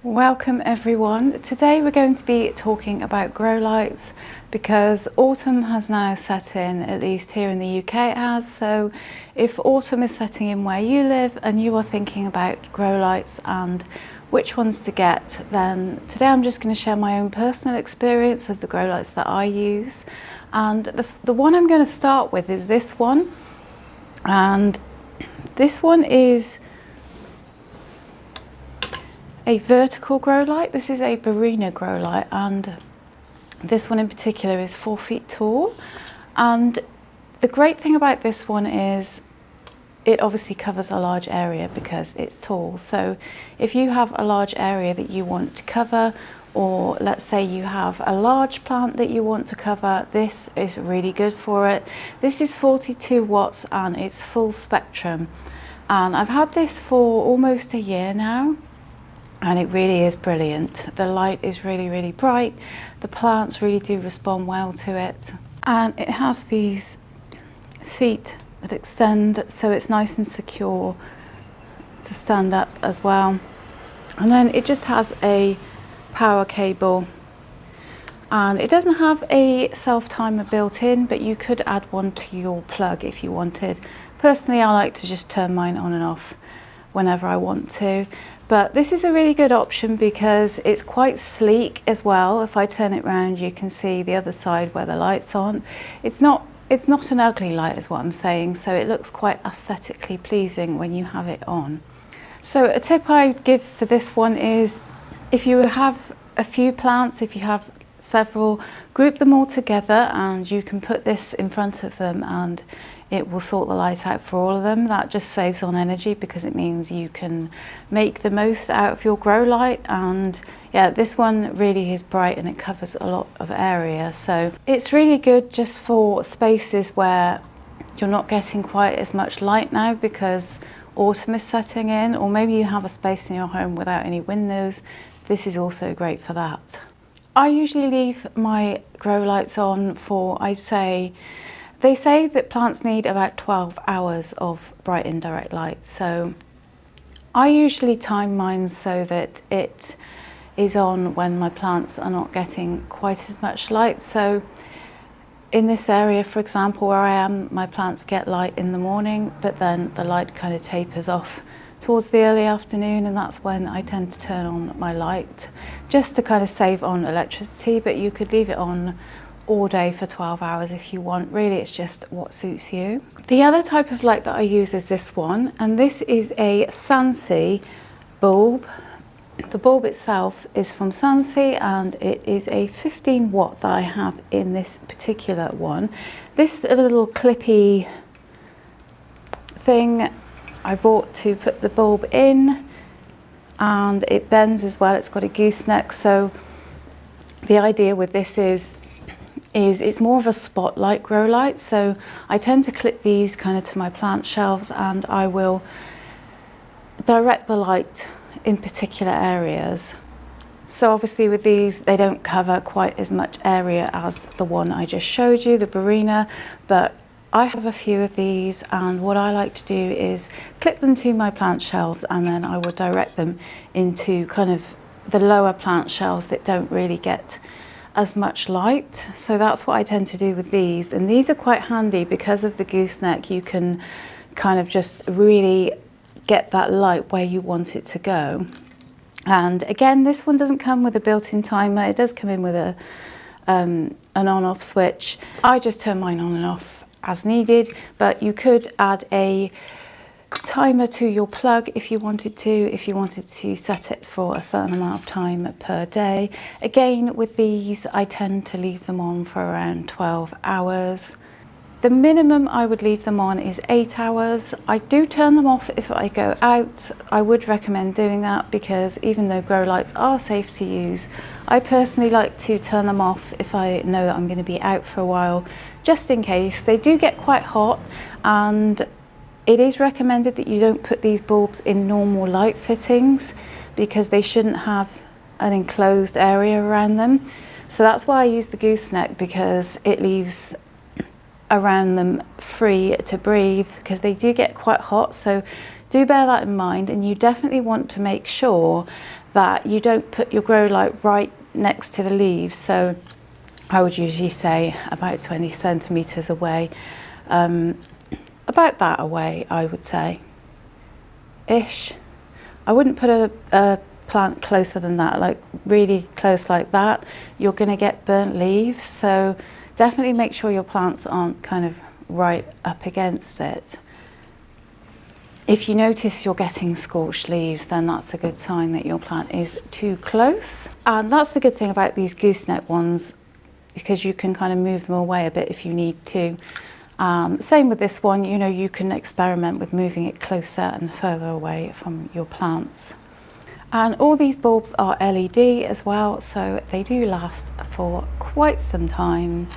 Welcome everyone. Today we're going to be talking about grow lights because autumn has now set in, at least here in the UK it has. So if autumn is setting in where you live and you are thinking about grow lights and which ones to get, then today I'm just going to share my own personal experience of the grow lights that I use. And the one I'm going to start with is this one, and this one is a vertical grow light. This is a Barrina grow light, and this one in particular is 4 feet tall. And the great thing about this one is it obviously covers a large area because it's tall. So if you have a large area that you want to cover, or let's say you have a large plant that you want to cover, this is really good for it. This is 42 watts and it's full spectrum. And I've had this for almost a year now. And it really is brilliant. The light is really bright. The plants really do respond well to it. And it has these feet that extend, so it's nice and secure to stand up as well. And then it just has a power cable. And it doesn't have a self-timer built in, but you could add one to your plug if you wanted. Personally, I like to just turn mine on and off whenever I want to. But this is a really good option because it's quite sleek as well. If I turn it around, you can see the other side where the light's on. It's not an ugly light is what I'm saying, so it looks quite aesthetically pleasing when you have it on. So a tip I give for this one is, if you have a few plants, if you have several, group them all together and you can put this in front of them and it will sort the light out for all of them. That just saves on energy because it means you can make the most out of your grow light. And yeah, this one really is bright and it covers a lot of area. So it's really good just for spaces where you're not getting quite as much light now because autumn is setting in, or maybe you have a space in your home without any windows. This is also great for that. I usually leave my grow lights on for, they say that plants need about 12 hours of bright indirect light. So I usually time mine so that it is on when my plants are not getting quite as much light. So in this area, for example, where I am, my plants get light in the morning, but then the light kind of tapers off towards the early afternoon, and that's when I tend to turn on my light just to kind of save on electricity. But you could leave it on all day for 12 hours if you want. Really, it's just what suits you. The other type of light that I use is this one, and this is a Sansi bulb. The bulb itself is from Sansi and it is a 15 watt that I have in this particular one. This little clippy thing I bought to put the bulb in, and it bends as well. It's got a gooseneck. So the idea with this is it's more of a spotlight grow light. So I tend to clip these kind of to my plant shelves and I will direct the light in particular areas. So obviously with these, they don't cover quite as much area as the one I just showed you, the Barrina, but I have a few of these, and what I like to do is clip them to my plant shelves and then I will direct them into kind of the lower plant shelves that don't really get as much light. So that's what I tend to do with these, and these are quite handy because of the gooseneck. You can kind of just really get that light where you want it to go. And again, this one doesn't come with a built-in timer. It does come in with an on-off switch. I just turn mine on and off as needed, but you could add a timer to your plug if you wanted to set it for a certain amount of time per day. Again, with these, I tend to leave them on for around 12 hours. The minimum I would leave them on is 8 hours. I do turn them off if I go out. I would recommend doing that because even though grow lights are safe to use, I personally like to turn them off if I know that I'm going to be out for a while, just in case. They do get quite hot, and it is recommended that you don't put these bulbs in normal light fittings because they shouldn't have an enclosed area around them. So that's why I use the gooseneck, because it leaves around them free to breathe, because they do get quite hot. So do bear that in mind, and you definitely want to make sure that you don't put your grow light right next to the leaves. So I would usually say about 20 centimetres away, about that away, I would say, ish. I wouldn't put a plant closer than that, like really close like that. You're going to get burnt leaves, so definitely make sure your plants aren't kind of right up against it. If you notice you're getting scorched leaves, then that's a good sign that your plant is too close. And that's the good thing about these gooseneck ones, because you can kind of move them away a bit if you need to. Same with this one, you know, you can experiment with moving it closer and further away from your plants. And all these bulbs are LED as well, so they do last for quite some time.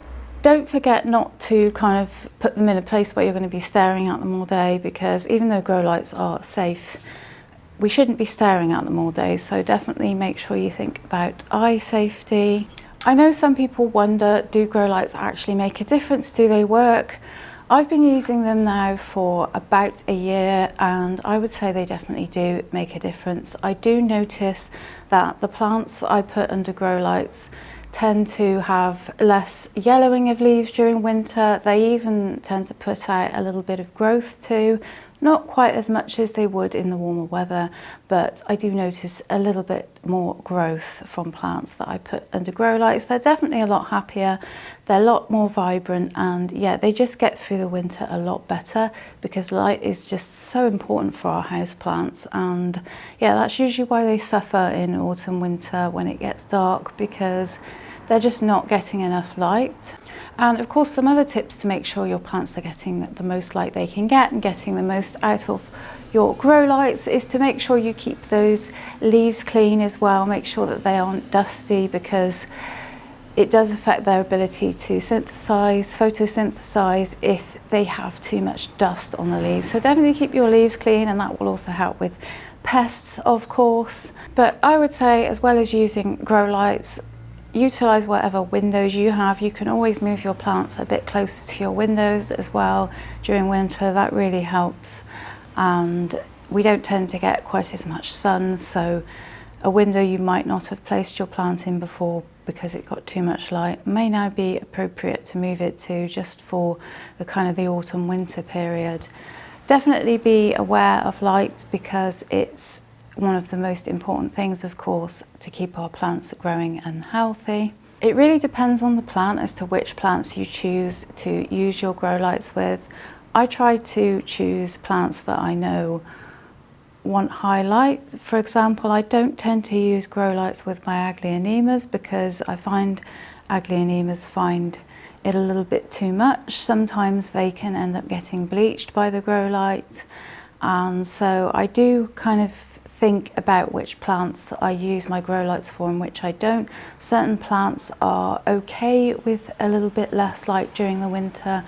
Don't forget not to kind of put them in a place where you're going to be staring at them all day, because even though grow lights are safe, we shouldn't be staring at them all day, so definitely make sure you think about eye safety. I know some people wonder, do grow lights actually make a difference? Do they work? I've been using them now for about a year, and I would say they definitely do make a difference. I do notice that the plants I put under grow lights tend to have less yellowing of leaves during winter. They even tend to put out a little bit of growth too. Not quite as much as they would in the warmer weather, but I do notice a little bit more growth from plants that I put under grow lights. They're definitely a lot happier, they're a lot more vibrant, and yeah, they just get through the winter a lot better, because light is just so important for our house plants. And yeah, that's usually why they suffer in autumn, winter when it gets dark, because they're just not getting enough light. And of course, some other tips to make sure your plants are getting the most light they can get and getting the most out of your grow lights is to make sure you keep those leaves clean as well. Make sure that they aren't dusty, because it does affect their ability to photosynthesize if they have too much dust on the leaves. So definitely keep your leaves clean, and that will also help with pests, of course. But I would say, as well as using grow lights, utilize whatever windows you have. You can always move your plants a bit closer to your windows as well during winter. That really helps. And we don't tend to get quite as much sun, so a window you might not have placed your plant in before because it got too much light may now be appropriate to move it to, just for the kind of the autumn winter period. Definitely be aware of light, because it's one of the most important things, of course, to keep our plants growing and healthy. It really depends on the plant as to which plants you choose to use your grow lights with. I try to choose plants that I know want high light. For example, I don't tend to use grow lights with my aglaonemas, because I find aglaonemas find it a little bit too much. Sometimes they can end up getting bleached by the grow light, and so I do kind of think about which plants I use my grow lights for and which I don't. Certain plants are okay with a little bit less light during the winter,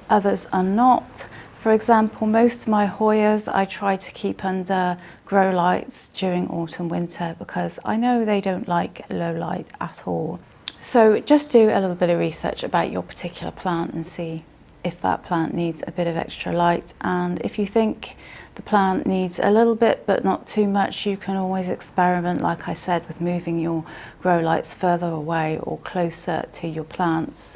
others are not. For example, most of my Hoyas I try to keep under grow lights during autumn, winter, because I know they don't like low light at all. So just do a little bit of research about your particular plant and see if that plant needs a bit of extra light. And if you think the plant needs a little bit but not too much, you can always experiment, like I said, with moving your grow lights further away or closer to your plants.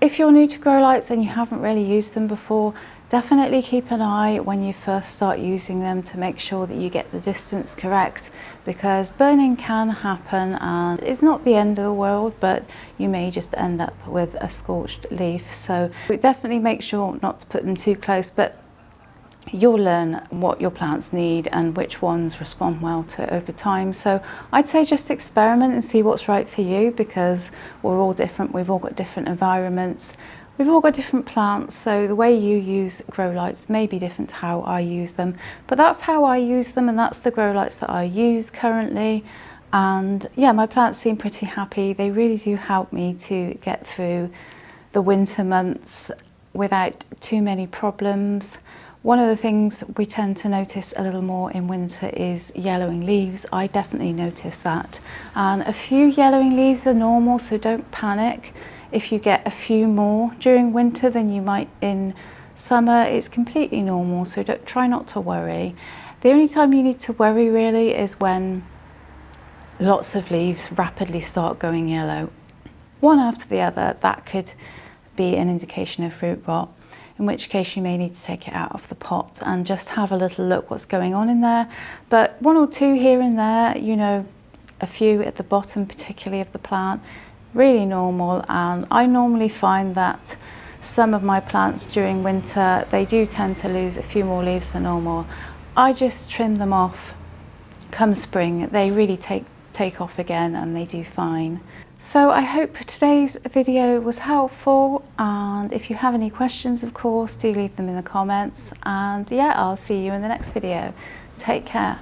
If you're new to grow lights and you haven't really used them before, definitely keep an eye when you first start using them to make sure that you get the distance correct, because burning can happen and it's not the end of the world, but you may just end up with a scorched leaf. So definitely make sure not to put them too close, but you'll learn what your plants need and which ones respond well to it over time. So I'd say just experiment and see what's right for you, because we're all different, we've all got different environments, we've all got different plants, so the way you use grow lights may be different to how I use them. But that's how I use them, and that's the grow lights that I use currently. And yeah, my plants seem pretty happy. They really do help me to get through the winter months without too many problems. One of the things we tend to notice a little more in winter is yellowing leaves. I definitely notice that. And a few yellowing leaves are normal, so don't panic if you get a few more during winter than you might in Summer, it's completely normal, so try not to worry. The only time you need to worry really is when lots of leaves rapidly start going yellow, one after the other. That could be an indication of fruit rot, in which case you may need to take it out of the pot and just have a little look what's going on in there. But one or two here and there, you know, a few at the bottom particularly of the plant, really normal. And I normally find that some of my plants during winter, they do tend to lose a few more leaves than normal. I just trim them off come spring. They really take off again and they do fine. So I hope today's video was helpful, and if you have any questions, of course, do leave them in the comments. And yeah, I'll see you in the next video. Take care.